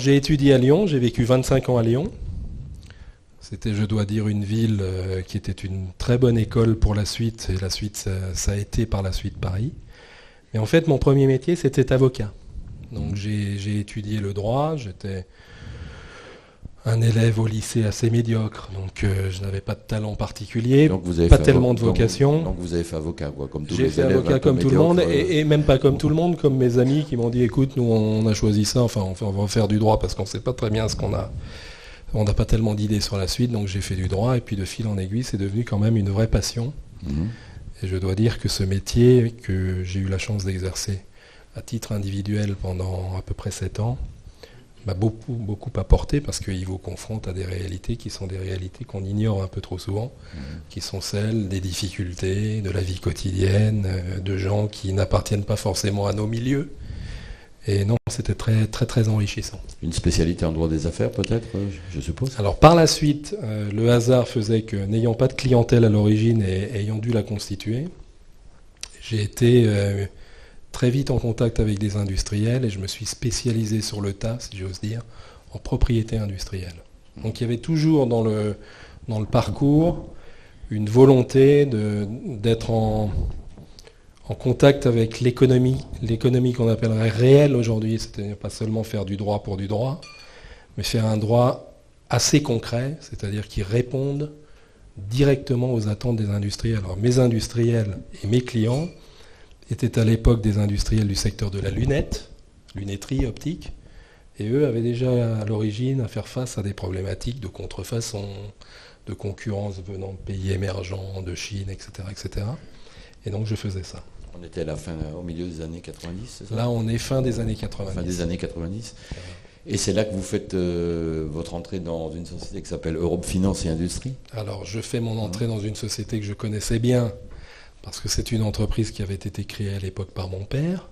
j'ai étudié à Lyon, j'ai vécu 25 ans à Lyon. C'était, je dois dire, une ville qui était une très bonne école pour la suite, et la suite, ça a été par la suite Paris. Mais en fait, mon premier métier, c'était avocat. Donc j'ai étudié le droit, j'étais un élève au lycée assez médiocre, donc je n'avais pas de talent particulier, Donc vous avez pas fait tellement de vocation. Donc vous avez fait avocat, quoi, comme tous J'ai les fait élèves avocat un peu comme tout le monde, médiocres, et même pas comme tout le monde, comme mes amis qui m'ont dit, écoute, nous on a choisi ça, enfin on va faire du droit parce qu'on ne sait pas très bien ce qu'on a. On n'a pas tellement d'idées sur la suite, donc j'ai fait du droit, et puis de fil en aiguille, c'est devenu quand même une vraie passion. Et je dois dire que ce métier que j'ai eu la chance d'exercer à titre individuel pendant à peu près 7 ans, m'a beaucoup apporté parce qu'il vous confronte à des réalités qui sont des réalités qu'on ignore un peu trop souvent, qui sont celles des difficultés, de la vie quotidienne, de gens qui n'appartiennent pas forcément à nos milieux. Et non, c'était très, très, très enrichissant. Une spécialité en droit des affaires, peut-être, je suppose. Alors par la suite, le hasard faisait que, n'ayant pas de clientèle à l'origine et ayant dû la constituer, j'ai été très vite en contact avec des industriels et je me suis spécialisé sur le tas, si j'ose dire, en propriété industrielle. Donc il y avait toujours dans le parcours une volonté d'être en contact avec l'économie qu'on appellerait réelle aujourd'hui, c'est-à-dire pas seulement faire du droit pour du droit, mais faire un droit assez concret, c'est-à-dire qui réponde directement aux attentes des industriels. Alors mes industriels et mes clients étaient à l'époque des industriels du secteur de la lunette, lunetterie, optique, et eux avaient déjà à l'origine à faire face à des problématiques de contrefaçon, de concurrence venant de pays émergents, de Chine, etc., etc. Et donc je faisais ça. On était à la fin, au milieu des années 90, c'est ça? Là, on est fin des années 90. Fin des années 90. Et c'est là que vous faites votre entrée dans une société qui s'appelle Europe Finance et Industrie. Alors, je fais mon entrée dans une société que je connaissais bien, parce que c'est une entreprise qui avait été créée à l'époque par mon père,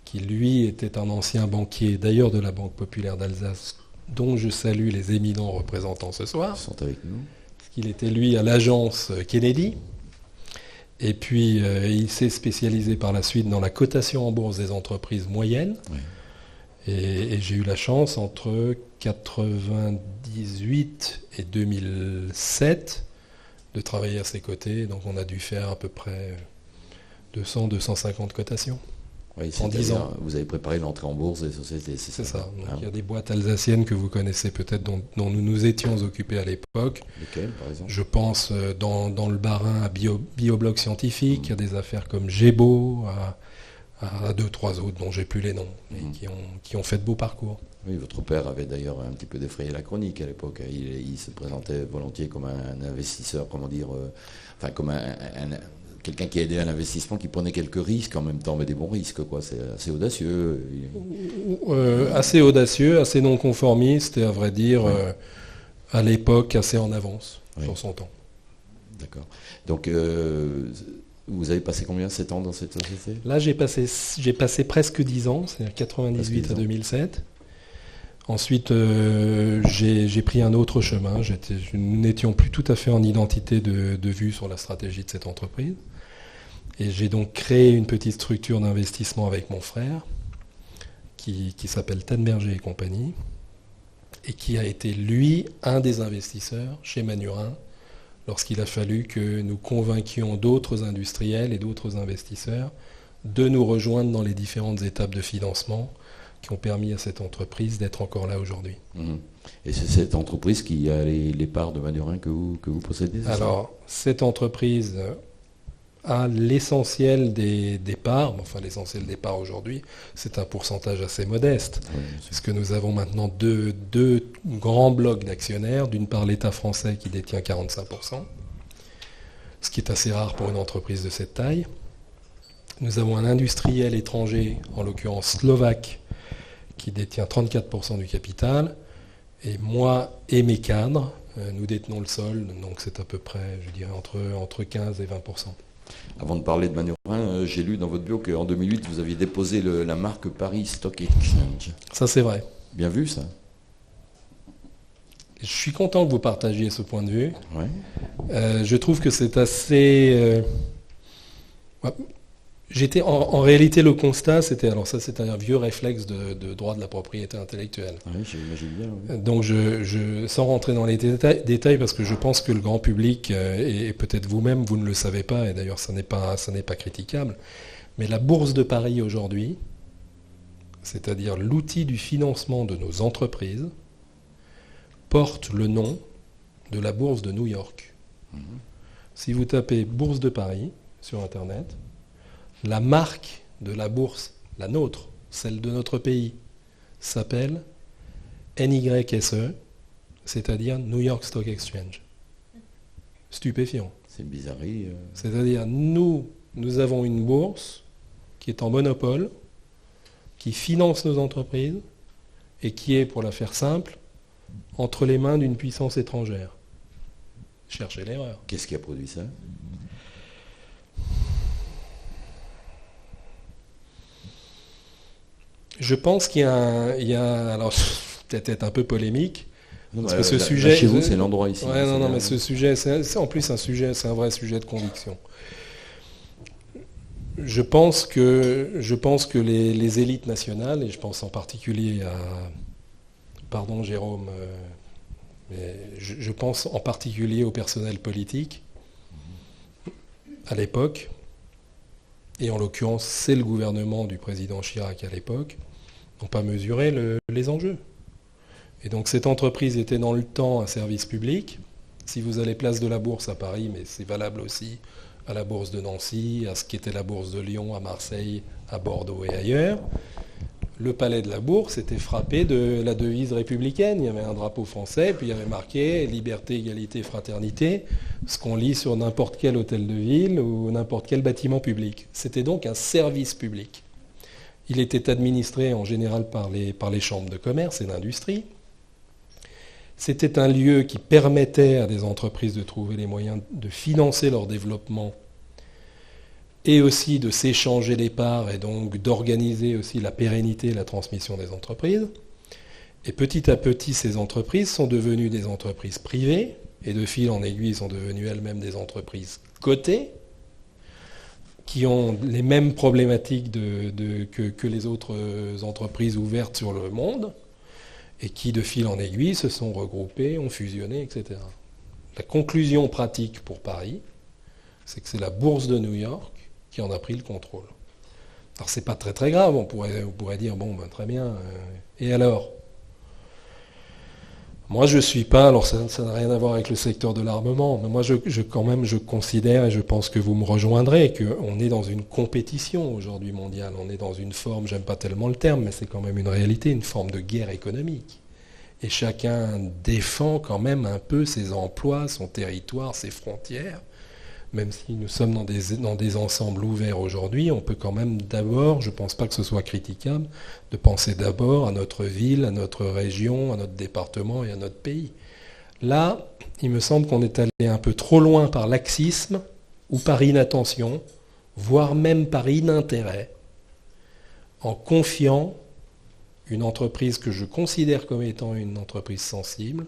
qui lui était un ancien banquier, d'ailleurs de la Banque Populaire d'Alsace, dont je salue les éminents représentants ce soir. Ils sont avec nous. Parce qu'il était lui à l'agence Kennedy. Et puis, il s'est spécialisé par la suite dans la cotation en bourse des entreprises moyennes. Oui. Et j'ai eu la chance, entre 1998 et 2007, de travailler à ses côtés. Donc, on a dû faire à peu près 200-250 cotations. Oui, en 10 ans. Vous avez préparé l'entrée en bourse des sociétés, c'est ça. Donc, il y a des boîtes alsaciennes que vous connaissez peut-être, dont nous nous étions occupés à l'époque. Lesquelles, par exemple? Je pense dans le Bas-Rhin à BioBloc Scientifique, il y a des affaires comme Gébo, à 2-3 autres dont j'ai plus les noms, mais qui ont fait de beaux parcours. Oui, votre père avait d'ailleurs un petit peu défrayé la chronique à l'époque. Il se présentait volontiers comme un investisseur, comment dire, enfin comme quelqu'un qui aidait à l'investissement, qui prenait quelques risques en même temps, mais des bons risques, quoi. C'est assez audacieux. Assez audacieux, assez non conformiste et à vrai dire, à l'époque, assez en avance sur son temps. D'accord. Donc, vous avez passé combien, 7 ans dans cette société? Là, j'ai passé presque 10 ans, c'est-à-dire 98 à 2007. Ensuite, j'ai pris un autre chemin. Nous n'étions plus tout à fait en identité de vue sur la stratégie de cette entreprise. Et j'ai donc créé une petite structure d'investissement avec mon frère, qui s'appelle Tanberger et compagnie, et qui a été, lui, un des investisseurs chez Manurin, lorsqu'il a fallu que nous convainquions d'autres industriels et d'autres investisseurs de nous rejoindre dans les différentes étapes de financement qui ont permis à cette entreprise d'être encore là aujourd'hui. Et c'est cette entreprise qui a les parts de Manurin que vous possédez? Alors, cette entreprise a l'essentiel des parts, enfin l'essentiel des parts aujourd'hui, c'est un pourcentage assez modeste, parce que nous avons maintenant deux grands blocs d'actionnaires, d'une part l'État français qui détient 45%, ce qui est assez rare pour une entreprise de cette taille. Nous avons un industriel étranger, en l'occurrence slovaque, qui détient 34% du capital, et moi et mes cadres, nous détenons le sol, donc c'est à peu près, je dirais, entre 15 et 20%. Avant de parler de Manurin, j'ai lu dans votre bio qu'en 2008, vous aviez déposé la marque Paris Stock Exchange. Ça, c'est vrai. Bien vu, ça. Je suis content que vous partagiez ce point de vue. Ouais. Je trouve que c'est assez... En réalité, le constat, c'était, alors ça c'est un vieux réflexe de droit de la propriété intellectuelle. Oui, j'imagine bien. Oui. Donc sans rentrer dans les détails, parce que je pense que le grand public, et peut-être vous-même, vous ne le savez pas, et d'ailleurs ça n'est pas critiquable, mais la Bourse de Paris aujourd'hui, c'est-à-dire l'outil du financement de nos entreprises, porte le nom de la Bourse de New York. Si vous tapez Bourse de Paris sur Internet, la marque de la bourse, la nôtre, celle de notre pays, s'appelle NYSE, c'est-à-dire New York Stock Exchange. Stupéfiant. C'est une bizarrerie. C'est-à-dire, nous avons une bourse qui est en monopole, qui finance nos entreprises et qui est, pour la faire simple, entre les mains d'une puissance étrangère. Cherchez l'erreur. Qu'est-ce qui a produit ça? Je pense qu'il y a alors peut-être un peu polémique, Non, parce que ce sujet chez vous, c'est l'endroit ici. Ouais, non, mais ce sujet, c'est en plus c'est un vrai sujet de conviction. Je pense que les élites nationales, et je pense en particulier à, pardon Jérôme, mais je pense en particulier au personnel politique à l'époque, et en l'occurrence c'est le gouvernement du président Chirac à l'époque, n'ont pas mesuré les enjeux. Et donc cette entreprise était dans le temps un service public. Si vous allez place de la Bourse à Paris, mais c'est valable aussi à la Bourse de Nancy, à ce qui était la Bourse de Lyon, à Marseille, à Bordeaux et ailleurs, le palais de la Bourse était frappé de la devise républicaine. Il y avait un drapeau français, puis il y avait marqué liberté, égalité, fraternité, ce qu'on lit sur n'importe quel hôtel de ville ou n'importe quel bâtiment public. C'était donc un service public. Il était administré en général par les chambres de commerce et d'industrie. C'était un lieu qui permettait à des entreprises de trouver les moyens de financer leur développement et aussi de s'échanger les parts et donc d'organiser aussi la pérennité et la transmission des entreprises. Et petit à petit, ces entreprises sont devenues des entreprises privées et de fil en aiguille sont devenues elles-mêmes des entreprises cotées qui ont les mêmes problématiques que les autres entreprises ouvertes sur le monde et qui, de fil en aiguille, se sont regroupées, ont fusionné, etc. La conclusion pratique pour Paris, c'est que c'est la Bourse de New York qui en a pris le contrôle. Alors c'est pas très très grave, on pourrait dire, bon ben très bien, et alors ? Moi je suis pas, alors ça n'a rien à voir avec le secteur de l'armement, mais moi quand même je considère, et je pense que vous me rejoindrez, qu'on est dans une compétition aujourd'hui mondiale, on est dans une forme, j'aime pas tellement le terme, mais c'est quand même une réalité, une forme de guerre économique. Et chacun défend quand même un peu ses emplois, son territoire, ses frontières. Même si nous sommes dans des ensembles ouverts aujourd'hui, on peut quand même d'abord, je ne pense pas que ce soit critiquable, de penser d'abord à notre ville, à notre région, à notre département et à notre pays. Là, il me semble qu'on est allé un peu trop loin par laxisme ou par inattention, voire même par inintérêt, en confiant une entreprise que je considère comme étant une entreprise sensible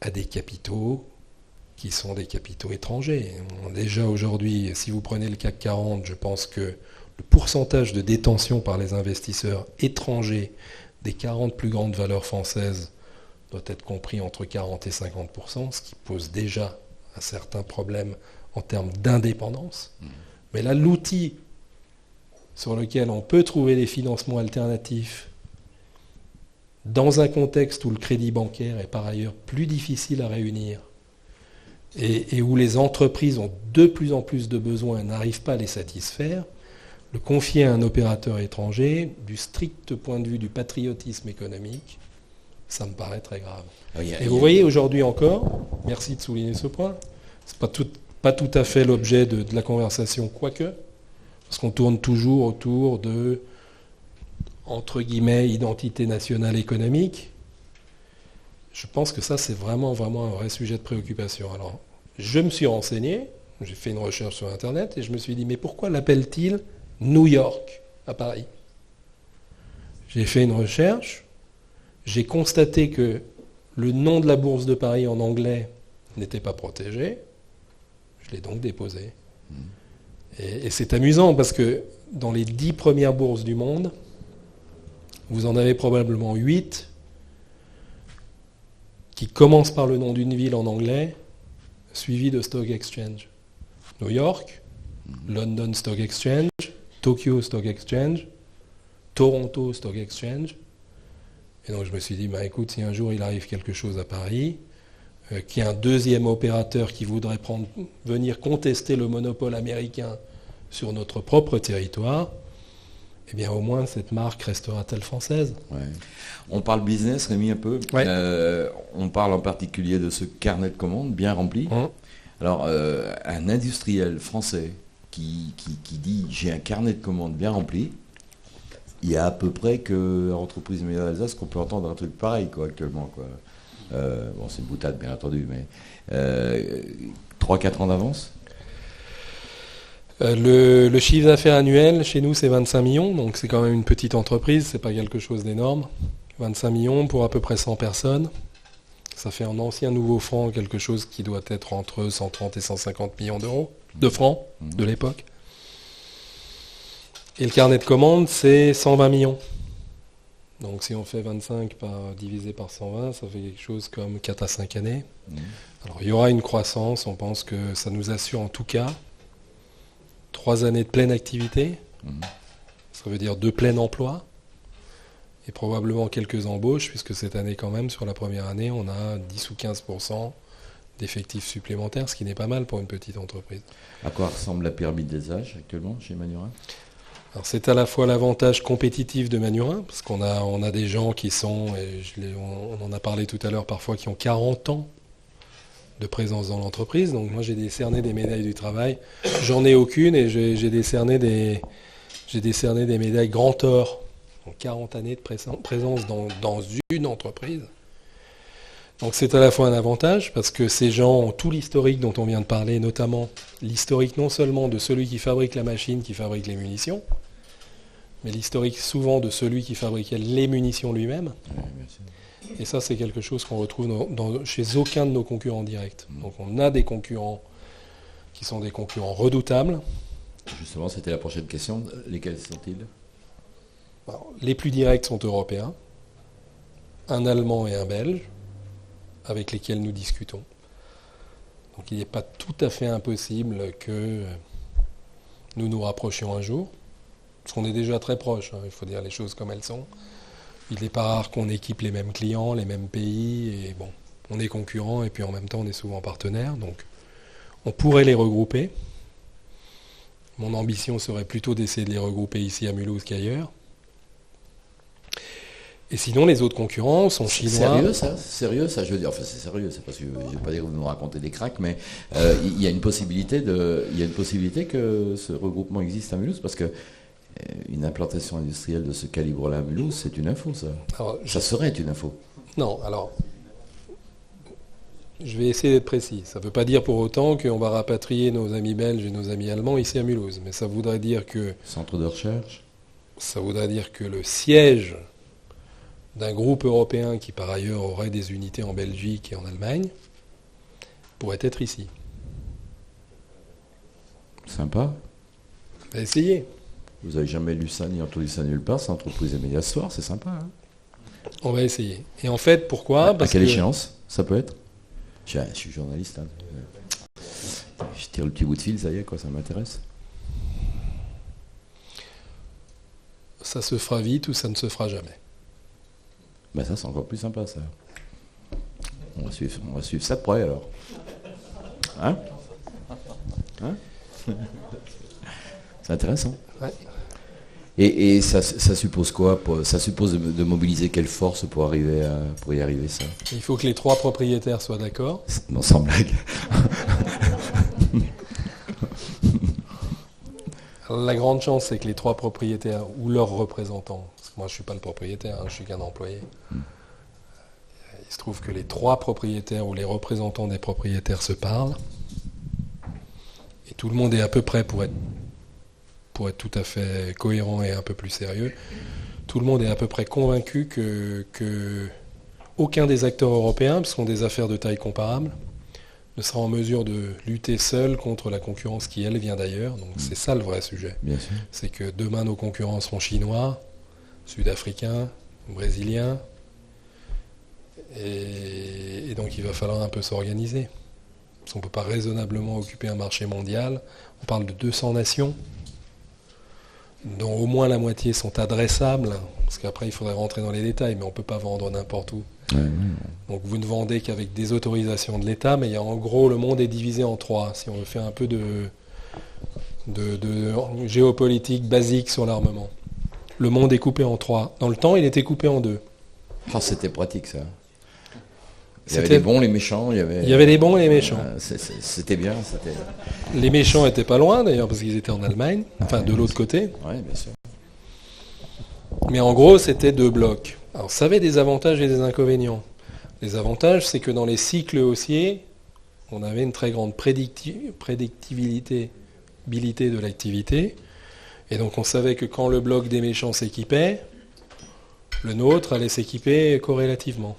à des capitaux qui sont des capitaux étrangers. Déjà aujourd'hui, si vous prenez le CAC 40, je pense que le pourcentage de détention par les investisseurs étrangers des 40 plus grandes valeurs françaises doit être compris entre 40 et 50%, ce qui pose déjà un certain problème en termes d'indépendance. Mais là, l'outil sur lequel on peut trouver des financements alternatifs dans un contexte où le crédit bancaire est par ailleurs plus difficile à réunir, et où les entreprises ont de plus en plus de besoins et n'arrivent pas à les satisfaire, le confier à un opérateur étranger, du strict point de vue du patriotisme économique, ça me paraît très grave. Et vous voyez aujourd'hui encore, merci de souligner ce point, c'est pas tout à fait l'objet de la conversation, quoique, parce qu'on tourne toujours autour de, entre guillemets, identité nationale économique. Je pense que ça, c'est vraiment, vraiment un vrai sujet de préoccupation. Alors, je me suis renseigné, j'ai fait une recherche sur Internet, et je me suis dit, mais pourquoi l'appelle-t-il New York à Paris ? J'ai fait une recherche, j'ai constaté que le nom de la Bourse de Paris en anglais n'était pas protégé, je l'ai donc déposé. Et c'est amusant parce que dans les 10 premières bourses du monde, vous en avez probablement 8 qui commencent par le nom d'une ville en anglais, suivi de Stock Exchange. New York, London Stock Exchange, Tokyo Stock Exchange, Toronto Stock Exchange. Et donc je me suis dit, écoute, si un jour il arrive quelque chose à Paris, qu'il y ait un deuxième opérateur qui voudrait venir contester le monopole américain sur notre propre territoire, eh bien au moins cette marque restera-t-elle française. Ouais. On parle business, Rémi, un peu. Ouais. On parle en particulier de ce carnet de commandes bien rempli. Alors, un industriel français qui dit « j'ai un carnet de commandes bien rempli », il y a à peu près que Entreprises Médias d'Alsace qu'on peut entendre un truc pareil actuellement. Bon, c'est une boutade, bien entendu, mais 3-4 ans d'avance. Le chiffre d'affaires annuel, chez nous, c'est 25 millions, donc c'est quand même une petite entreprise, c'est pas quelque chose d'énorme. 25 millions pour à peu près 100 personnes. Ça fait en ancien nouveau franc quelque chose qui doit être entre 130 et 150 millions d'euros, de francs de l'époque. Et le carnet de commandes, c'est 120 millions. Donc si on fait 25 divisé par 120, ça fait quelque chose comme 4 à 5 années. Alors il y aura une croissance, on pense que ça nous assure en tout cas 3 années de pleine activité, ça veut dire 2 pleins emplois, et probablement quelques embauches, puisque cette année quand même, sur la première année, on a 10 ou 15% d'effectifs supplémentaires, ce qui n'est pas mal pour une petite entreprise. À quoi ressemble la pyramide des âges actuellement chez Manurin ? Alors c'est à la fois l'avantage compétitif de Manurin, parce qu'on a des gens qui sont, et on en a parlé tout à l'heure parfois, qui ont 40 ans de présence dans l'entreprise. Donc moi j'ai décerné des médailles du travail, j'en ai aucune, et j'ai décerné des médailles Grand Or, donc 40 années de présence dans une entreprise. Donc c'est à la fois un avantage, parce que ces gens ont tout l'historique dont on vient de parler, notamment l'historique non seulement de celui qui fabrique la machine, qui fabrique les munitions, mais l'historique souvent de celui qui fabriquait les munitions lui-même. Et ça, c'est quelque chose qu'on retrouve chez aucun de nos concurrents directs. Donc on a des concurrents qui sont des concurrents redoutables. Justement, c'était la prochaine question. Lesquels sont-ils ? Alors, les plus directs sont européens, un Allemand et un Belge, avec lesquels nous discutons. Donc il n'est pas tout à fait impossible que nous nous rapprochions un jour, parce qu'on est déjà très proches, il faut dire les choses comme elles sont. Il n'est pas rare qu'on équipe les mêmes clients, les mêmes pays, et bon, on est concurrents, et puis en même temps on est souvent partenaires, donc on pourrait les regrouper. Mon ambition serait plutôt d'essayer de les regrouper ici à Mulhouse qu'ailleurs. Et sinon, les autres concurrents sont chinois. Sérieux ça, je veux dire, enfin c'est sérieux, c'est parce que je ne vais pas dire que vous nous racontez des cracks, mais il y a une possibilité que ce regroupement existe à Mulhouse, parce que une implantation industrielle de ce calibre-là à Mulhouse, c'est une info, ça. Alors, ça serait une info. Non, alors, je vais essayer d'être précis. Ça ne veut pas dire pour autant qu'on va rapatrier nos amis belges et nos amis allemands ici à Mulhouse, mais ça voudrait dire que... Centre de recherche. Ça voudrait dire que le siège d'un groupe européen qui par ailleurs aurait des unités en Belgique et en Allemagne pourrait être ici. Sympa. On va essayer. Vous n'avez jamais lu ça ni entendu ça nulle part, c'est Entreprises et Médias ce soir, c'est sympa. Hein, on va essayer. Et en fait, pourquoi ? À quelle échéance ça peut être ? Je suis journaliste. Hein. Je tire le petit bout de fil, ça y est, quoi, ça m'intéresse. Ça se fera vite ou ça ne se fera jamais. Ben ça, c'est encore plus sympa, ça. On va suivre ça de près, alors. Hein ? C'est intéressant. Ouais. Et ça suppose quoi ? Ça suppose de mobiliser quelle force pour y arriver, ça ? Il faut que les 3 propriétaires soient d'accord. Non, sans blague. Alors, la grande chance, c'est que les 3 propriétaires ou leurs représentants, parce que moi je ne suis pas le propriétaire, je suis qu'un employé, il se trouve que les 3 propriétaires ou les représentants des propriétaires se parlent, et tout le monde est à peu près, pour être tout à fait cohérent et un peu plus sérieux, tout le monde est à peu près convaincu que aucun des acteurs européens, parce qu'on a des affaires de taille comparable, ne sera en mesure de lutter seul contre la concurrence qui, elle, vient d'ailleurs. Donc c'est ça le vrai sujet. Bien sûr. C'est que demain, nos concurrents seront chinois, sud-africains, brésiliens. Et donc il va falloir un peu s'organiser. Parce qu'on ne peut pas raisonnablement occuper un marché mondial. On parle de 200 nations, dont au moins la moitié sont adressables. Parce qu'après, il faudrait rentrer dans les détails, mais on ne peut pas vendre n'importe où. Ouais. Donc vous ne vendez qu'avec des autorisations de l'État, mais en gros, le monde est divisé en 3. Si on veut faire un peu de géopolitique basique sur l'armement. Le monde est coupé en 3. Dans le temps, il était coupé en 2. Oh, c'était pratique ça. Il y avait les bons, les méchants. Il y avait les bons et les méchants. C'était bien. Les méchants étaient pas loin d'ailleurs, parce qu'ils étaient en Allemagne, enfin de l'autre côté. Oui, bien sûr. Mais en gros, c'était 2 blocs. Alors ça avait des avantages et des inconvénients. Les avantages, c'est que dans les cycles haussiers, on avait une très grande prédictibilité de l'activité. Et donc on savait que quand le bloc des méchants s'équipait, le nôtre allait s'équiper corrélativement.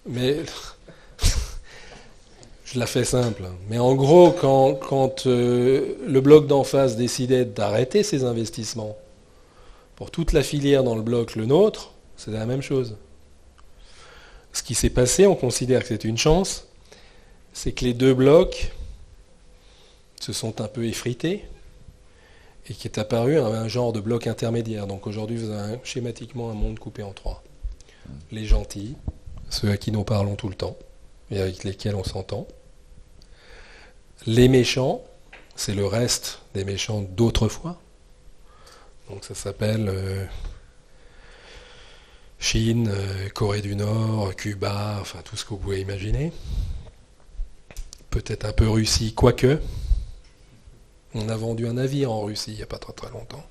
Mais je la fais simple. Mais en gros, quand le bloc d'en face décidait d'arrêter ses investissements, pour toute la filière dans le bloc, le nôtre, c'est la même chose. Ce qui s'est passé, on considère que c'est une chance, c'est que les 2 blocs se sont un peu effrités et qu'est apparu un genre de bloc intermédiaire. Donc aujourd'hui, vous avez schématiquement un monde coupé en 3. Les gentils, ceux à qui nous parlons tout le temps et avec lesquels on s'entend. Les méchants, c'est le reste des méchants d'autrefois. Donc ça s'appelle Chine, Corée du Nord, Cuba, enfin tout ce que vous pouvez imaginer. Peut-être un peu Russie, quoique. On a vendu un navire en Russie il n'y a pas très très longtemps.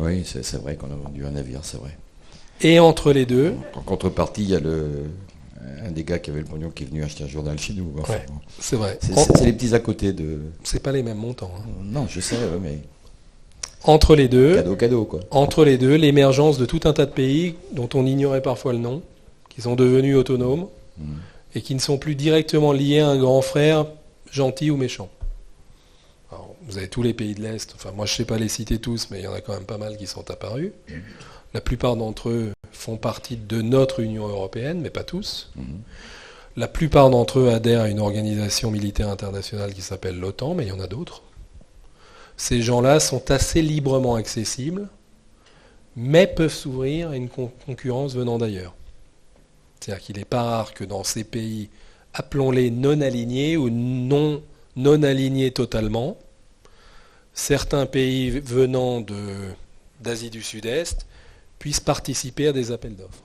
Oui, c'est vrai qu'on a vendu un navire, c'est vrai. Et entre les deux... En contrepartie, il y a un des gars qui avait le pognon qui est venu acheter un journal chez nous. Enfin, ouais, c'est vrai. C'est les petits à côté de... C'est pas les mêmes montants. Hein. Non, je sais, mais... Entre les deux, cadeau, quoi. Entre les deux, l'émergence de tout un tas de pays dont on ignorait parfois le nom, qui sont devenus autonomes et qui ne sont plus directement liés à un grand frère gentil ou méchant. Alors, vous avez tous les pays de l'Est, enfin moi je ne sais pas les citer tous, mais il y en a quand même pas mal qui sont apparus. La plupart d'entre eux font partie de notre Union européenne, mais pas tous. La plupart d'entre eux adhèrent à une organisation militaire internationale qui s'appelle l'OTAN, mais il y en a d'autres. Ces gens-là sont assez librement accessibles, mais peuvent s'ouvrir à une concurrence venant d'ailleurs. C'est-à-dire qu'il n'est pas rare que dans ces pays, appelons-les non alignés ou non alignés totalement, certains pays venant d'Asie du Sud-Est puissent participer à des appels d'offres.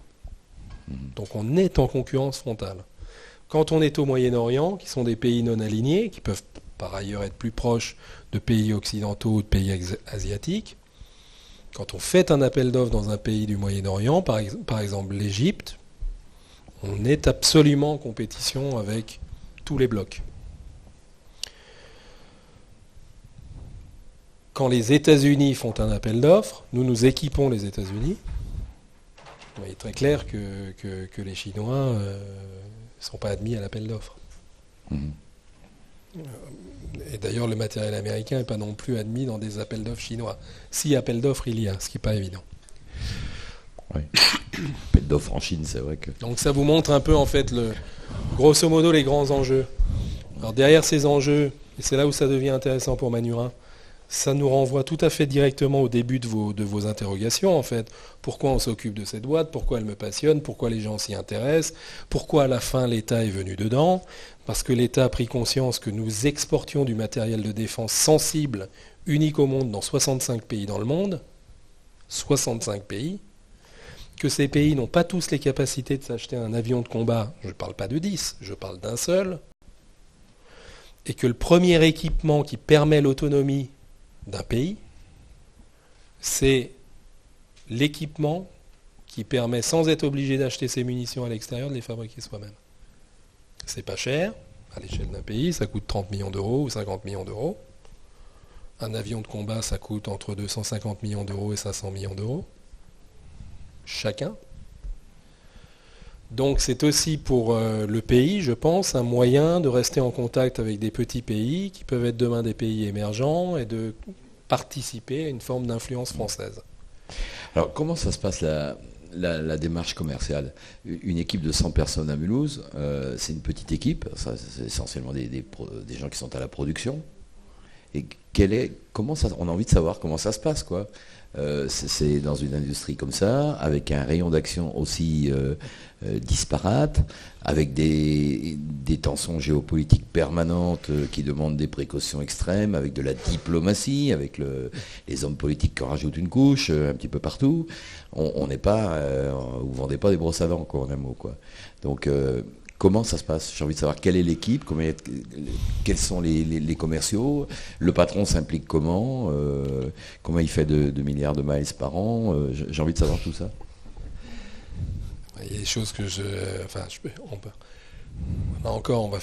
Donc on est en concurrence frontale. Quand on est au Moyen-Orient, qui sont des pays non alignés, qui peuvent par ailleurs être plus proches de pays occidentaux ou de pays asiatiques, quand on fait un appel d'offres dans un pays du Moyen-Orient, par exemple l'Égypte, on est absolument en compétition avec tous les blocs. Quand les États-Unis font un appel d'offres, nous équipons les États-Unis. Il est très clair que les Chinois ne sont pas admis à l'appel d'offres. Et d'ailleurs, le matériel américain n'est pas non plus admis dans des appels d'offres chinois. Si appel d'offres il y a, ce qui n'est pas évident. Oui. Appel d'offres en Chine, c'est vrai que... Donc ça vous montre un peu, en fait, grosso modo, les grands enjeux. Alors derrière ces enjeux, et c'est là où ça devient intéressant pour Manurin, ça nous renvoie tout à fait directement au début de vos interrogations, en fait. Pourquoi on s'occupe de cette boîte? Pourquoi elle me passionne? Pourquoi les gens s'y intéressent? Pourquoi à la fin l'État est venu dedans? Parce que l'État a pris conscience que nous exportions du matériel de défense sensible, unique au monde, dans 65 pays dans le monde. 65 pays. Que ces pays n'ont pas tous les capacités de s'acheter un avion de combat. Je ne parle pas de 10, je parle d'un seul. Et que le premier équipement qui permet l'autonomie d'un pays, c'est l'équipement qui permet, sans être obligé d'acheter ses munitions à l'extérieur, de les fabriquer soi-même. C'est pas cher, à l'échelle d'un pays, ça coûte 30 millions d'euros ou 50 millions d'euros. Un avion de combat, ça coûte entre 250 millions d'euros et 500 millions d'euros. Chacun. Donc c'est aussi pour le pays, je pense, un moyen de rester en contact avec des petits pays qui peuvent être demain des pays émergents et de participer à une forme d'influence française. Alors, comment ça se passe la démarche commerciale? Une équipe de 100 personnes à Mulhouse, c'est une petite équipe, ça, c'est essentiellement des gens qui sont à la production. Et on a envie de savoir comment ça se passe, quoi. C'est dans une industrie comme ça, avec un rayon d'action aussi disparate, avec des tensions géopolitiques permanentes qui demandent des précautions extrêmes, avec de la diplomatie, avec les hommes politiques qui en rajoutent une couche un petit peu partout. On n'est pas, vous vendez pas des brosses à dents, quoi, en un mot, quoi. Donc comment ça se passe? J'ai envie de savoir quelle est l'équipe, quels sont les commerciaux, le patron s'implique comment, comment il fait de milliards de miles par an. J'ai envie de savoir tout ça. Il y a des choses que là encore,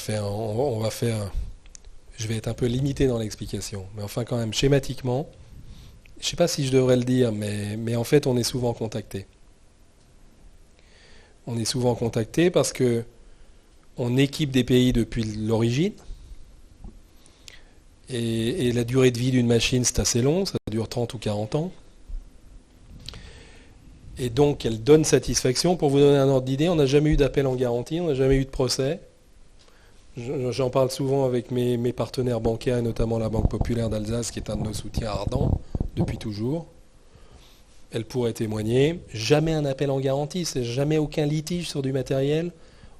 je vais être un peu limité dans l'explication, mais enfin quand même, schématiquement, je ne sais pas si je devrais le dire, mais en fait, on est souvent contacté. On est souvent contacté parce que on équipe des pays depuis l'origine. Et la durée de vie d'une machine, c'est assez long, ça dure 30 ou 40 ans. Et donc, elle donne satisfaction. Pour vous donner un ordre d'idée, on n'a jamais eu d'appel en garantie, on n'a jamais eu de procès. J'en parle souvent avec mes partenaires bancaires, et notamment la Banque Populaire d'Alsace, qui est un de nos soutiens ardents depuis toujours. Elle pourrait témoigner. Jamais un appel en garantie, c'est jamais aucun litige sur du matériel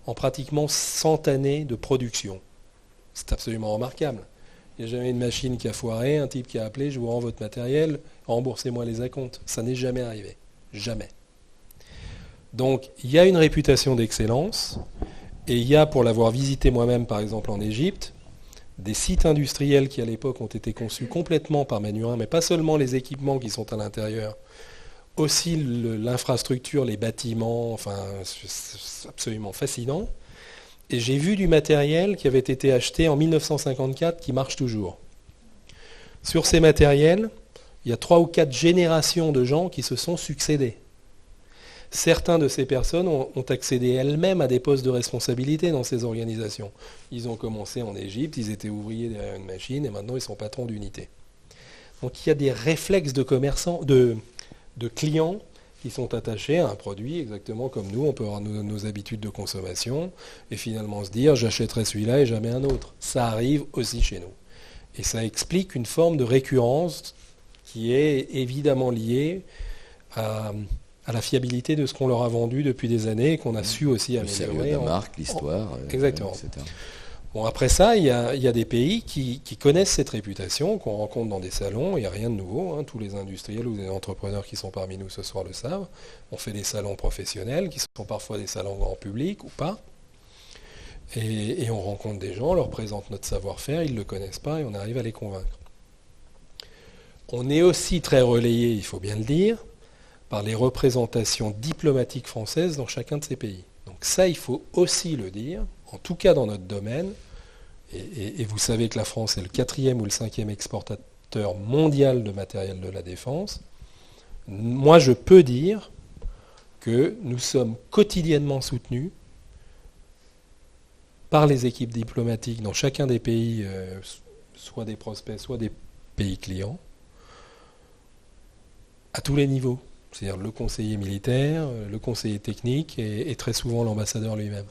en pratiquement 100 années de production. C'est absolument remarquable. Il n'y a jamais une machine qui a foiré, un type qui a appelé, je vous rends votre matériel, remboursez-moi les acomptes. Ça n'est jamais arrivé. Jamais. Donc, il y a une réputation d'excellence, et il y a, pour l'avoir visité moi-même, par exemple en Égypte, des sites industriels qui, à l'époque, ont été conçus complètement par Manurin, mais pas seulement les équipements qui sont à l'intérieur, aussi l'infrastructure, les bâtiments, enfin, c'est absolument fascinant. Et j'ai vu du matériel qui avait été acheté en 1954 qui marche toujours. Sur ces matériels, il y a 3 ou 4 générations de gens qui se sont succédés. Certains de ces personnes ont accédé elles-mêmes à des postes de responsabilité dans ces organisations. Ils ont commencé en Égypte, ils étaient ouvriers derrière une machine et maintenant ils sont patrons d'unité. Donc il y a des réflexes de commerçants, de clients qui sont attachés à un produit exactement comme nous. On peut avoir nos habitudes de consommation et finalement se dire j'achèterai celui-là et jamais un autre. Ça arrive aussi chez nous. Et ça explique une forme de récurrence qui est évidemment liée à la fiabilité de ce qu'on leur a vendu depuis des années et qu'on a su aussi améliorer. Le sérieux de la marque, l'histoire, exactement. Etc. Bon, après ça, il y a des pays qui connaissent cette réputation, qu'on rencontre dans des salons. Il n'y a rien de nouveau. Hein. Tous les industriels ou les entrepreneurs qui sont parmi nous ce soir le savent. On fait des salons professionnels qui sont parfois des salons grand public ou pas. Et on rencontre des gens, on leur présente notre savoir-faire, ils ne le connaissent pas et on arrive à les convaincre. On est aussi très relayé, il faut bien le dire, par les représentations diplomatiques françaises dans chacun de ces pays. Donc ça, il faut aussi le dire, en tout cas dans notre domaine, et vous savez que la France est le 4e ou le 5e exportateur mondial de matériel de la défense. Moi, je peux dire que nous sommes quotidiennement soutenus par les équipes diplomatiques dans chacun des pays, soit des prospects, soit des pays clients, à tous les niveaux. C'est-à-dire le conseiller militaire, le conseiller technique et très souvent l'ambassadeur lui-même.